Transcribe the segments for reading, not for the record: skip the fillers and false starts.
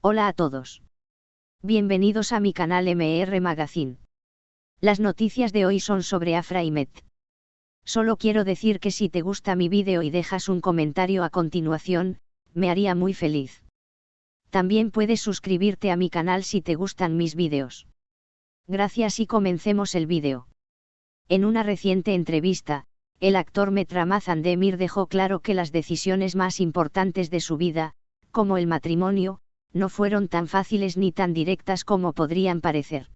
Hola a todos. Bienvenidos a mi canal MR Magazine. Las noticias de hoy son sobre Afra y Met. Solo quiero decir que si te gusta mi vídeo y dejas un comentario a continuación, me haría muy feliz. También puedes suscribirte a mi canal si te gustan mis vídeos. Gracias y comencemos el vídeo. En una reciente entrevista, el actor Met Ramazan Demir dejó claro que las decisiones más importantes de su vida, como el matrimonio, no fueron tan fáciles ni tan directas como podrían parecer.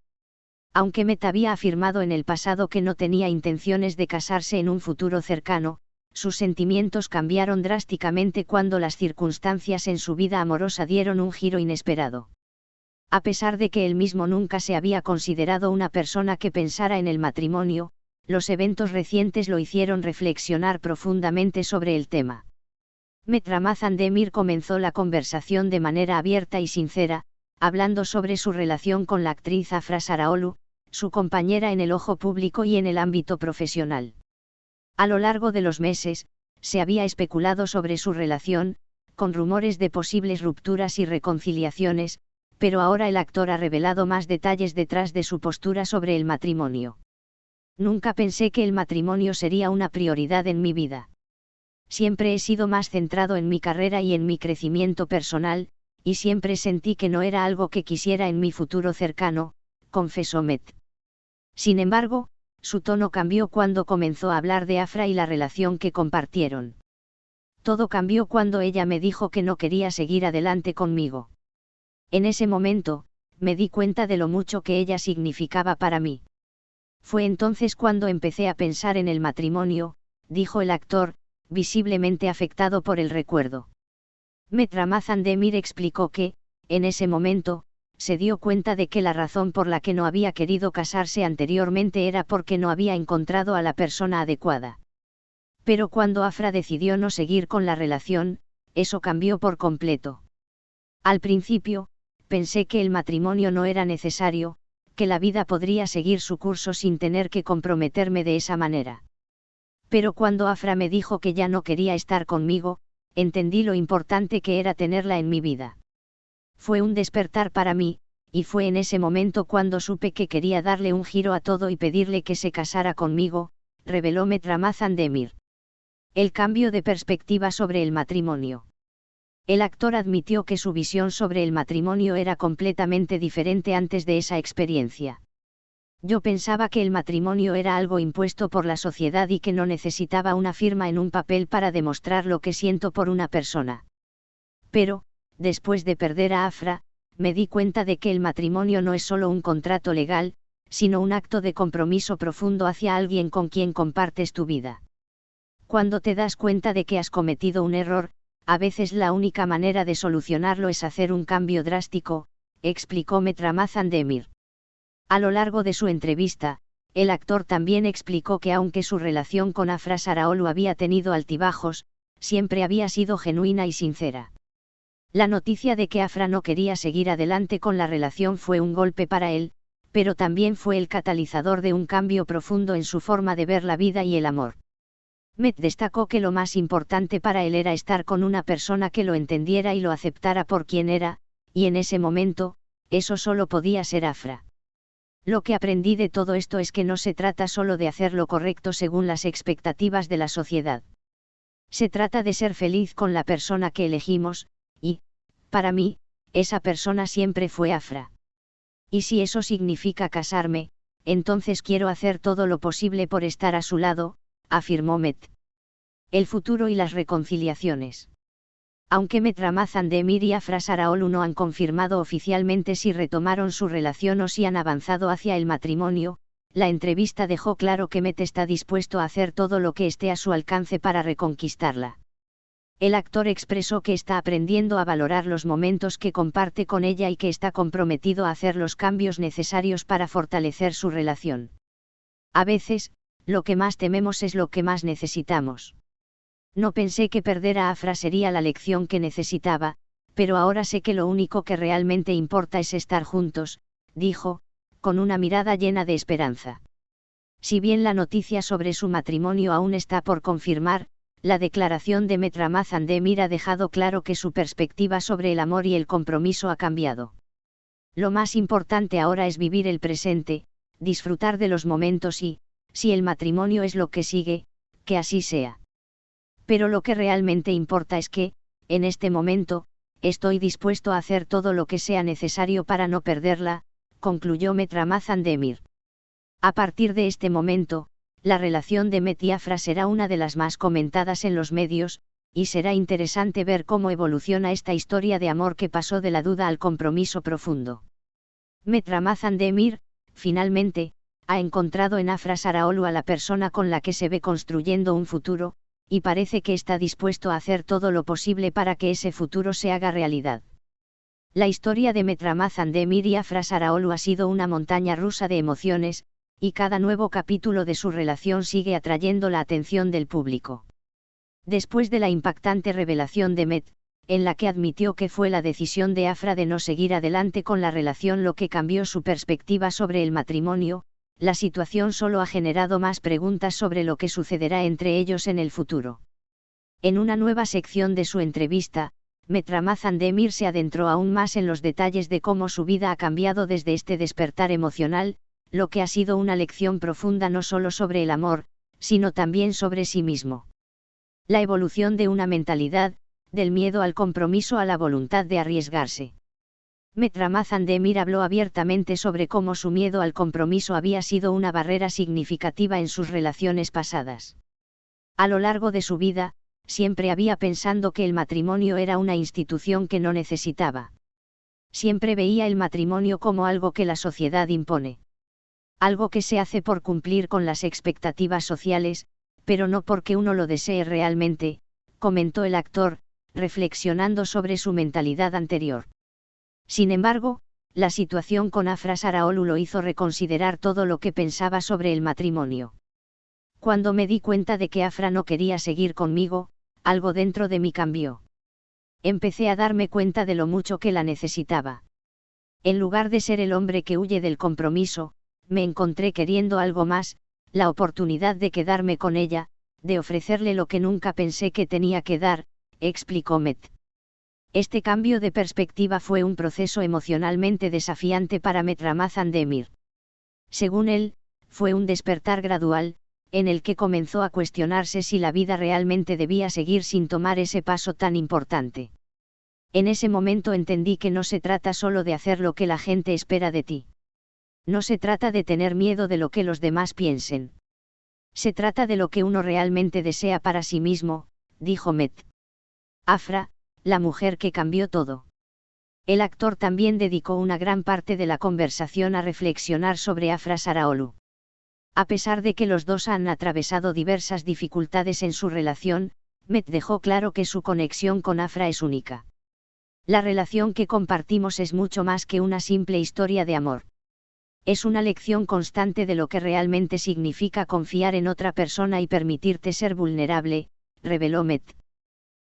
Aunque Met había afirmado en el pasado que no tenía intenciones de casarse en un futuro cercano, sus sentimientos cambiaron drásticamente cuando las circunstancias en su vida amorosa dieron un giro inesperado. A pesar de que él mismo nunca se había considerado una persona que pensara en el matrimonio, los eventos recientes lo hicieron reflexionar profundamente sobre el tema. Met Ramazan Demir comenzó la conversación de manera abierta y sincera, hablando sobre su relación con la actriz Afra Saraholu, su compañera en el ojo público y en el ámbito profesional. A lo largo de los meses, se había especulado sobre su relación, con rumores de posibles rupturas y reconciliaciones, pero ahora el actor ha revelado más detalles detrás de su postura sobre el matrimonio. Nunca pensé que el matrimonio sería una prioridad en mi vida. Siempre he sido más centrado en mi carrera y en mi crecimiento personal, y siempre sentí que no era algo que quisiera en mi futuro cercano, confesó Met. Sin embargo, su tono cambió cuando comenzó a hablar de Afra y la relación que compartieron. Todo cambió cuando ella me dijo que no quería seguir adelante conmigo. En ese momento, me di cuenta de lo mucho que ella significaba para mí. Fue entonces cuando empecé a pensar en el matrimonio, dijo el actor, visiblemente afectado por el recuerdo. Met Ramazan Demir explicó que, en ese momento, se dio cuenta de que la razón por la que no había querido casarse anteriormente era porque no había encontrado a la persona adecuada. Pero cuando Afra decidió no seguir con la relación, eso cambió por completo. Al principio, pensé que el matrimonio no era necesario, que la vida podría seguir su curso sin tener que comprometerme de esa manera. Pero cuando Afra me dijo que ya no quería estar conmigo, entendí lo importante que era tenerla en mi vida. Fue un despertar para mí, y fue en ese momento cuando supe que quería darle un giro a todo y pedirle que se casara conmigo, reveló Met Ramazan Demir. El cambio de perspectiva sobre el matrimonio. El actor admitió que su visión sobre el matrimonio era completamente diferente antes de esa experiencia. Yo pensaba que el matrimonio era algo impuesto por la sociedad y que no necesitaba una firma en un papel para demostrar lo que siento por una persona. Pero, después de perder a Afra, me di cuenta de que el matrimonio no es solo un contrato legal, sino un acto de compromiso profundo hacia alguien con quien compartes tu vida. Cuando te das cuenta de que has cometido un error, a veces la única manera de solucionarlo es hacer un cambio drástico, explicó Met Ramazan Demir. A lo largo de su entrevista, el actor también explicó que aunque su relación con Afra Saraholu había tenido altibajos, siempre había sido genuina y sincera. La noticia de que Afra no quería seguir adelante con la relación fue un golpe para él, pero también fue el catalizador de un cambio profundo en su forma de ver la vida y el amor. Met destacó que lo más importante para él era estar con una persona que lo entendiera y lo aceptara por quien era, y en ese momento, eso solo podía ser Afra. Lo que aprendí de todo esto es que no se trata solo de hacer lo correcto según las expectativas de la sociedad. Se trata de ser feliz con la persona que elegimos, y, para mí, esa persona siempre fue Afra. Y si eso significa casarme, entonces quiero hacer todo lo posible por estar a su lado, afirmó Met. El futuro y las reconciliaciones. Aunque Met Ramazan Demir y Afra Saraholu no han confirmado oficialmente si retomaron su relación o si han avanzado hacia el matrimonio, la entrevista dejó claro que Met está dispuesto a hacer todo lo que esté a su alcance para reconquistarla. El actor expresó que está aprendiendo a valorar los momentos que comparte con ella y que está comprometido a hacer los cambios necesarios para fortalecer su relación. A veces, lo que más tememos es lo que más necesitamos. No pensé que perder a Afra sería la lección que necesitaba, pero ahora sé que lo único que realmente importa es estar juntos, dijo, con una mirada llena de esperanza. Si bien la noticia sobre su matrimonio aún está por confirmar, la declaración de Met Ramazan Demir ha dejado claro que su perspectiva sobre el amor y el compromiso ha cambiado. Lo más importante ahora es vivir el presente, disfrutar de los momentos y, si el matrimonio es lo que sigue, que así sea. Pero lo que realmente importa es que, en este momento, estoy dispuesto a hacer todo lo que sea necesario para no perderla, concluyó Met Ramazan Demir. A partir de este momento, la relación de Met y Afra será una de las más comentadas en los medios, y será interesante ver cómo evoluciona esta historia de amor que pasó de la duda al compromiso profundo. Met Ramazan Demir, finalmente, ha encontrado en Afra Saraolu a la persona con la que se ve construyendo un futuro, y parece que está dispuesto a hacer todo lo posible para que ese futuro se haga realidad. La historia de Met Ramazan Demir y Afra Saraolu ha sido una montaña rusa de emociones, y cada nuevo capítulo de su relación sigue atrayendo la atención del público. Después de la impactante revelación de Met, en la que admitió que fue la decisión de Afra de no seguir adelante con la relación lo que cambió su perspectiva sobre el matrimonio, la situación solo ha generado más preguntas sobre lo que sucederá entre ellos en el futuro. En una nueva sección de su entrevista, Met Ramazan Demir se adentró aún más en los detalles de cómo su vida ha cambiado desde este despertar emocional, lo que ha sido una lección profunda no solo sobre el amor, sino también sobre sí mismo. La evolución de una mentalidad, del miedo al compromiso a la voluntad de arriesgarse. Met Ramazan Demir habló abiertamente sobre cómo su miedo al compromiso había sido una barrera significativa en sus relaciones pasadas. A lo largo de su vida, siempre había pensado que el matrimonio era una institución que no necesitaba. Siempre veía el matrimonio como algo que la sociedad impone. Algo que se hace por cumplir con las expectativas sociales, pero no porque uno lo desee realmente, comentó el actor, reflexionando sobre su mentalidad anterior. Sin embargo, la situación con Afra Saraolu lo hizo reconsiderar todo lo que pensaba sobre el matrimonio. Cuando me di cuenta de que Afra no quería seguir conmigo, algo dentro de mí cambió. Empecé a darme cuenta de lo mucho que la necesitaba. En lugar de ser el hombre que huye del compromiso, me encontré queriendo algo más, la oportunidad de quedarme con ella, de ofrecerle lo que nunca pensé que tenía que dar, explicó Met. Este cambio de perspectiva fue un proceso emocionalmente desafiante para Met Ramazan Demir. Según él, fue un despertar gradual, en el que comenzó a cuestionarse si la vida realmente debía seguir sin tomar ese paso tan importante. En ese momento entendí que no se trata solo de hacer lo que la gente espera de ti. No se trata de tener miedo de lo que los demás piensen. Se trata de lo que uno realmente desea para sí mismo, dijo Met. Afra, la mujer que cambió todo. El actor también dedicó una gran parte de la conversación a reflexionar sobre Afra Saraolu. A pesar de que los dos han atravesado diversas dificultades en su relación, Met dejó claro que su conexión con Afra es única. La relación que compartimos es mucho más que una simple historia de amor. Es una lección constante de lo que realmente significa confiar en otra persona y permitirte ser vulnerable, reveló Met.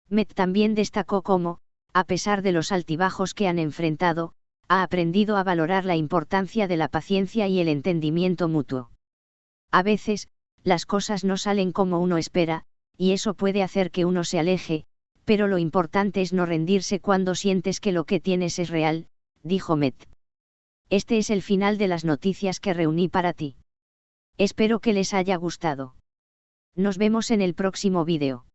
Met también destacó cómo, a pesar de los altibajos que han enfrentado, ha aprendido a valorar la importancia de la paciencia y el entendimiento mutuo. A veces, las cosas no salen como uno espera, y eso puede hacer que uno se aleje, pero lo importante es no rendirse cuando sientes que lo que tienes es real, dijo Met. Este es el final de las noticias que reuní para ti. Espero que les haya gustado. Nos vemos en el próximo vídeo.